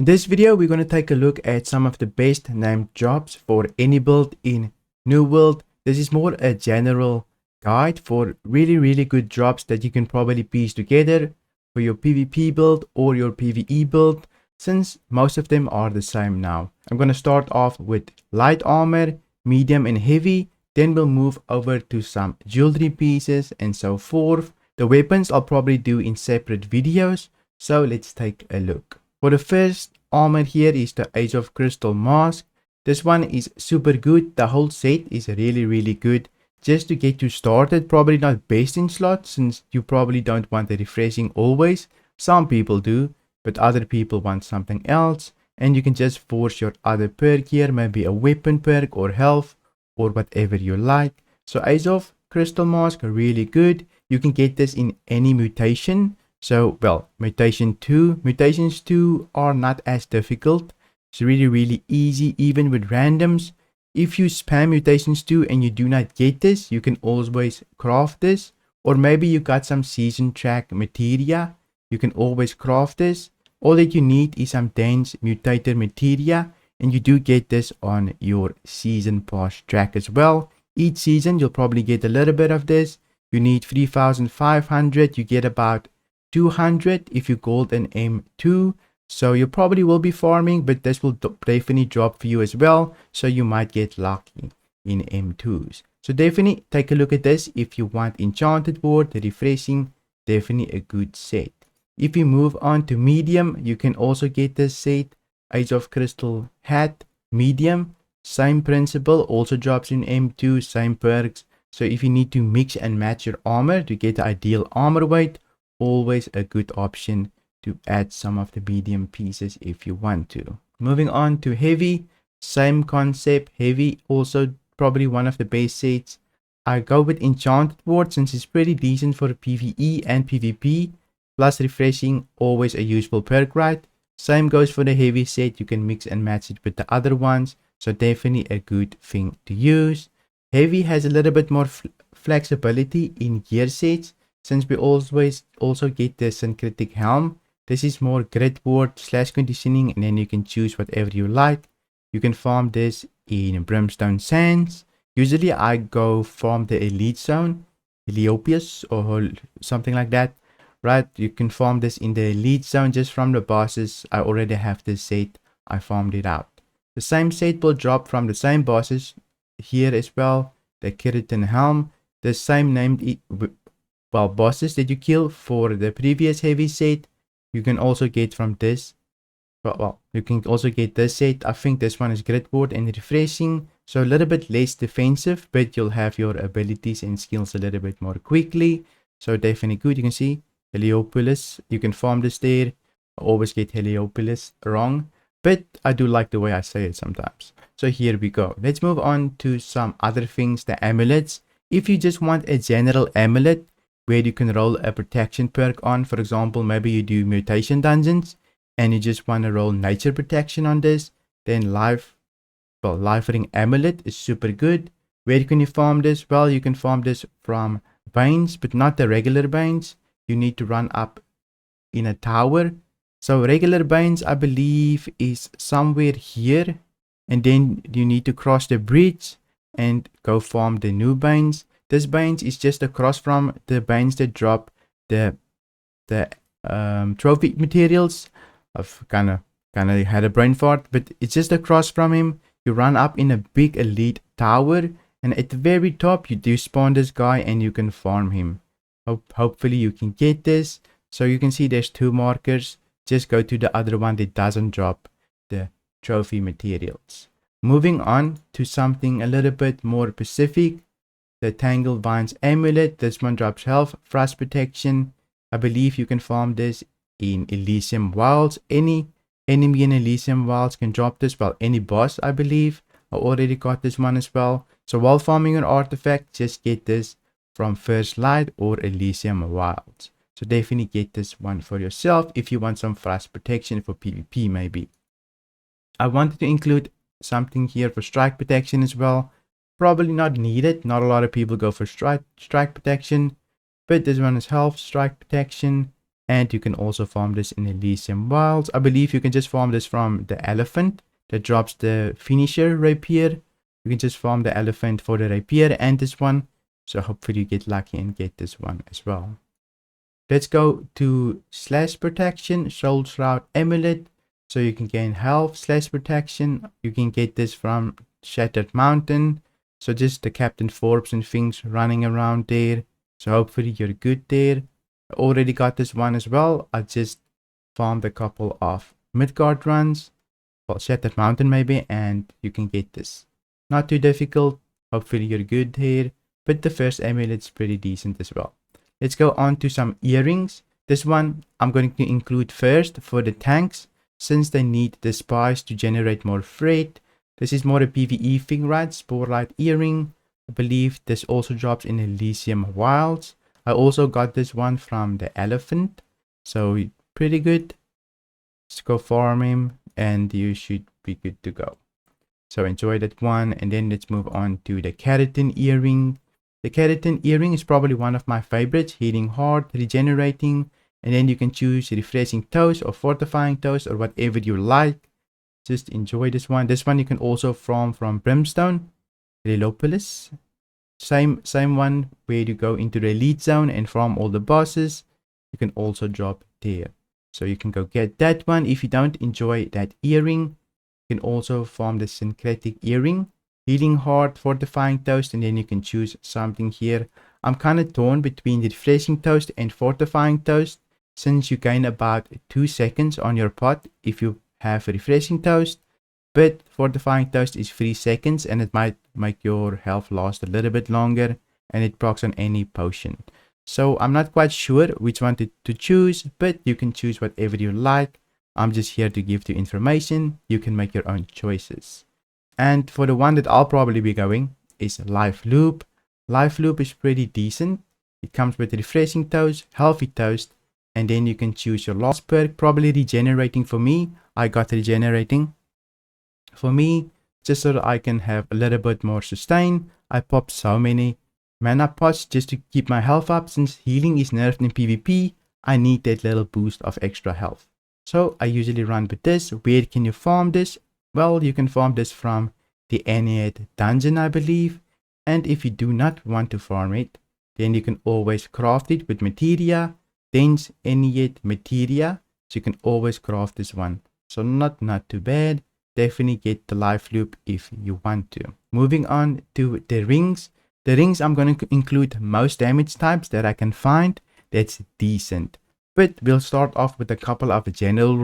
In this video, we're going to take a look at some of the best named jobs for any build in New World. This is more a general guide for really good jobs that you can probably piece together for your PvP build or your PvE build, since most of them are the same now. I'm going to start off with light armor, medium and heavy, then we'll move over to some jewelry pieces and so forth. The weapons I'll probably do in separate videos, so let's take a look. For the first armor here is the Age of Crystal Mask. This one is super good. The whole set is really good. Just to get you started, probably not best in slots, since you probably don't want the refreshing always. Some people do, but other people want something else. And you can just force your other perk here, maybe a weapon perk or health or whatever you like. So Age of Crystal Mask are really good. You can get this in any mutation. So, well, Mutation 2. Mutations 2 are not as difficult. It's really easy, even with randoms. If you spam Mutations 2 and you do not get this, you can always craft this. Or maybe you got some season track materia. You can always craft this. All that you need is some dense mutator materia. And you do get this on your season pass track as well. Each season, you'll probably get a little bit of this. You need 3,500. You get about 200 if you gold an M2, so you probably will be farming, but this will definitely drop for you as well, so you might get lucky in M2s. So definitely take a look at this if you want enchanted ward, refreshing, definitely a good set. If you move on to medium, you can also get this set, Age of Crystal Hat, medium, same principle, also drops in M2, same perks. So if you need to mix and match your armor to get the ideal armor weight, always a good option to add some of the medium pieces if you want to. Moving on to heavy, same concept. Heavy also probably one of the best sets. I go with enchanted ward since it's pretty decent for PvE and PvP, plus refreshing, always a useful perk, right? Same goes for the heavy set. You can mix and match it with the other ones, so definitely a good thing to use. Heavy has a little bit more flexibility in gear sets, since we always also get the Syncretic Helm. This is more grid ward / conditioning, and then you can choose whatever you like. You can farm this in Brimstone Sands. Usually I go farm the Elite Zone, Heliopius or something like that, right? You can farm this in the Elite Zone just from the bosses. I already have this set. I farmed it out. The same set will drop from the same bosses here as well. The Kitan Helm, the same named bosses that you kill for the previous heavy set, you can also get from this. Well, you can also get this set. I think this one is grid ward and refreshing, so a little bit less defensive, but you'll have your abilities and skills a little bit more quickly. So definitely good. You can see Heliopolis. You can farm this there. I always get Heliopolis wrong, but I do like the way I say it sometimes. So here we go. Let's move on to some other things, the amulets. If you just want a general amulet where you can roll a protection perk on, for example, maybe you do mutation dungeons and you just want to roll nature protection on this, then life ring amulet is super good. Where can you farm this? Well, you can farm this from veins, but not the regular veins. You need to run up in a tower. So regular veins, I believe, is somewhere here, and then you need to cross the bridge and go farm the new veins. This veins is just across from the veins that drop the trophy materials. I've kind of had a brain fart, but it's just across from him. You run up in a big elite tower, and at the very top you do spawn this guy and you can farm him. Hopefully you can get this. So you can see there's 2 markers. Just go to the other one that doesn't drop the trophy materials. Moving on to something a little bit more specific. The Tangle Vines amulet. This one drops health, frost protection. I believe you can farm this in Elysium Wilds. Any enemy in Elysium Wilds can drop this. Well, any boss, I believe. I already got this one as well. So while farming an artifact, just get this from First Light or Elysium Wilds. So definitely get this one for yourself if you want some frost protection for PvP maybe. I wanted to include something here for strike protection as well. Probably not needed. Not a lot of people go for strike protection, but this one is health, strike protection, And you can also farm this in Elysium Wilds. I believe you can just farm this from the elephant that drops the finisher rapier. You can just farm the elephant for the rapier and this one. So hopefully you get lucky and get this one as well. Let's go to slash protection, soul shroud amulet. So you can gain health slash protection. You can get this from Shattered Mountain. So just the Captain Forbes and things running around there. So hopefully you're good there. I already got this one as well. I just farmed a couple of Midgard runs. Well, Shattered Mountain maybe, and you can get this. Not too difficult. Hopefully you're good here. But the first amulet's pretty decent as well. Let's go on to some earrings. This one I'm going to include first for the tanks, since they need the spice to generate more freight. This is more a PvE thing, right? Sportlight earring. I believe this also drops in Elysium Wilds. I also got this one from the elephant. So pretty good. Let's go farm him and you should be good to go. So enjoy that one. And then let's move on to the Cartin earring. The Cartin earring is probably one of my favorites. Healing Heart, regenerating. And then you can choose refreshing toast or fortifying toast or whatever you like. Just enjoy this one. This one you can also farm from Brimstone, Relopolis. Same one where you go into the elite zone and farm all the bosses. You can also drop there. So you can go get that one. If you don't enjoy that earring, you can also farm the Syncretic earring, Healing Heart, Fortifying Toast, and then you can choose something here. I'm kind of torn between the Refreshing Toast and Fortifying Toast, since you gain about 2 seconds on your pot if you have a Refreshing Toast, but Fortifying Toast is 3 seconds and it might make your health last a little bit longer, and it procs on any potion. So I'm not quite sure which one to choose, but you can choose whatever you like. I'm just here to give you information. You can make your own choices. And for the one that I'll probably be going is Life Loop. Life Loop is pretty decent. It comes with Refreshing Toast, Healthy Toast, and then you can choose your last perk, probably Regenerating for me. I got Regenerating for me, just so that I can have a little bit more sustain. I popped so many mana pots just to keep my health up. Since healing is nerfed in PvP, I need that little boost of extra health. So I usually run with this. Where can you farm this? Well, you can farm this from the Ennead dungeon, I believe. And if you do not want to farm it, then you can always craft it with materia, dense Ennead materia. So you can always craft this one. So not too bad. Definitely get the Life Loop if you want to. Moving on to the rings. The rings, I'm going to include most damage types that I can find that's decent. But we'll start off with a couple of general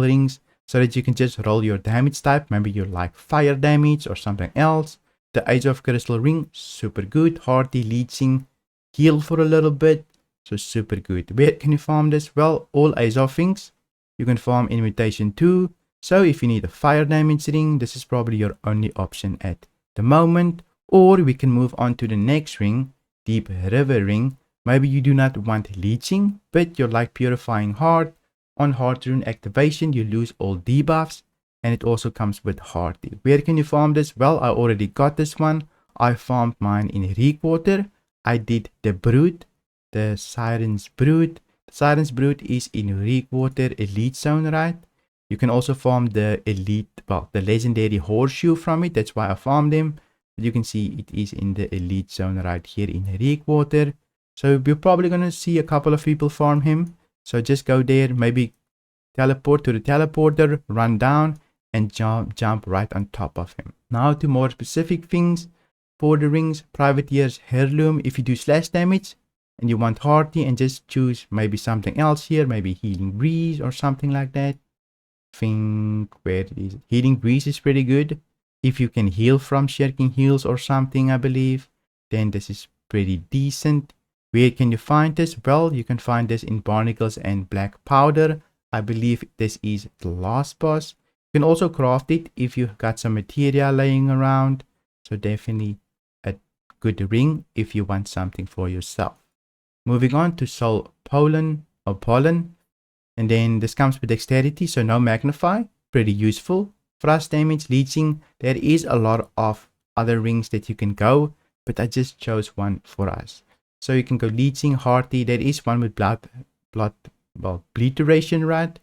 rings so that you can just roll your damage type. Maybe you like fire damage or something else. The Age of Crystal ring, super good. Hardy, leeching, heal for a little bit. So super good. Where can you farm this? Well, all Age of things you can farm in Mutation 2. So if you need a fire damage ring, this is probably your only option at the moment. Or we can move on to the next ring, Deep River ring. Maybe you do not want leeching, but you like Purifying Heart. On Heart rune activation, you lose all debuffs, and it also comes with Hardy. Where can you farm this? Well, I already got this one. I farmed mine in Reekwater. I did the Brood, the Siren's Brood. The Siren's Brood is in Reekwater Elite Zone, right? You can also farm the Elite, well, the Legendary Horseshoe from it. That's why I farmed him. But you can see it is in the Elite Zone right here in Reekwater. So you're probably going to see a couple of people farm him. So just go there, maybe teleport to the teleporter, run down, and jump right on top of him. Now to more specific things. For the rings, Privateer's Heirloom, if you do slash damage and you want Hardy, and just choose maybe something else here, maybe Healing Breeze or something like that. Think where it is. Healing Breeze is pretty good. If you can heal from Shirking Heals or something, I believe, then this is pretty decent. Where can you find this? Well, you can find this in Barnacles and Black Powder. I believe this is the last boss. You can also craft it if you've got some material laying around. So definitely a good ring if you want something for yourself. Moving on to Soul Pollen or Pollen. And then this comes with Dexterity, so no Magnify. Pretty useful. Thrust damage, leeching. There is a lot of other rings that you can go, but I just chose one for us. So you can go leeching, Hardy. There is one with blood well, bleed duration, right?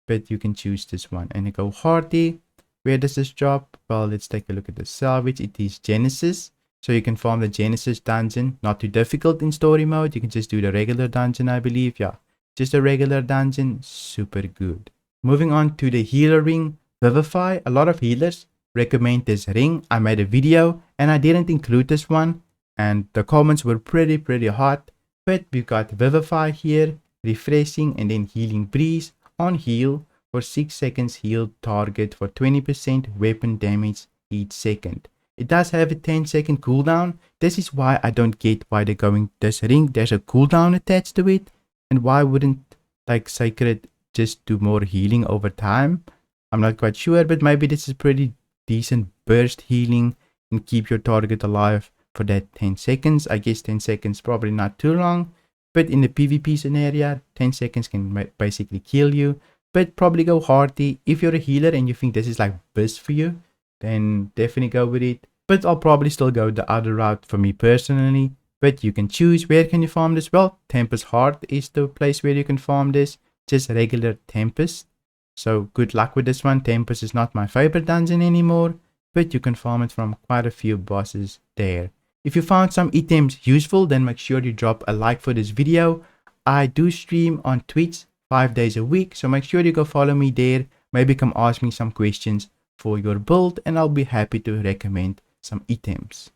But you can choose this one and go hardy. Where does this drop? Well, let's take a look at the salvage. It is Genesis. So you can farm the Genesis dungeon. Not too difficult in story mode. You can just do the regular dungeon, I believe. Yeah, just a regular dungeon. Super good. Moving on to the healer ring, Vivify. A lot of healers recommend this ring. I made a video and I didn't include this one. And the comments were pretty hot. But we got Vivify here, refreshing, and then healing breeze on heal for 6 seconds, heal target for 20% weapon damage each second. It does have a 10-second cooldown. This is why I don't get why they're going this ring. There's a cooldown attached to it. And why wouldn't like Sacred just do more healing over time? I'm not quite sure, but maybe this is pretty decent burst healing and keep your target alive for that 10 seconds. I guess 10 seconds probably not too long, but in the PvP scenario 10 seconds can basically kill you. But probably go hardy. If you're a healer and you think this is like best for you, then definitely go with it. But I'll probably still go the other route for me personally. But you can choose where can you farm this. Well, Tempest Heart is the place where you can farm this, just regular Tempest. So good luck with this one. Tempest is not my favorite dungeon anymore, but you can farm it from quite a few bosses there. If you found some items useful, then make sure you drop a like for this video. I do stream on Twitch 5 days a week, so make sure you go follow me there. Maybe come ask me some questions for your build and I'll be happy to recommend some items.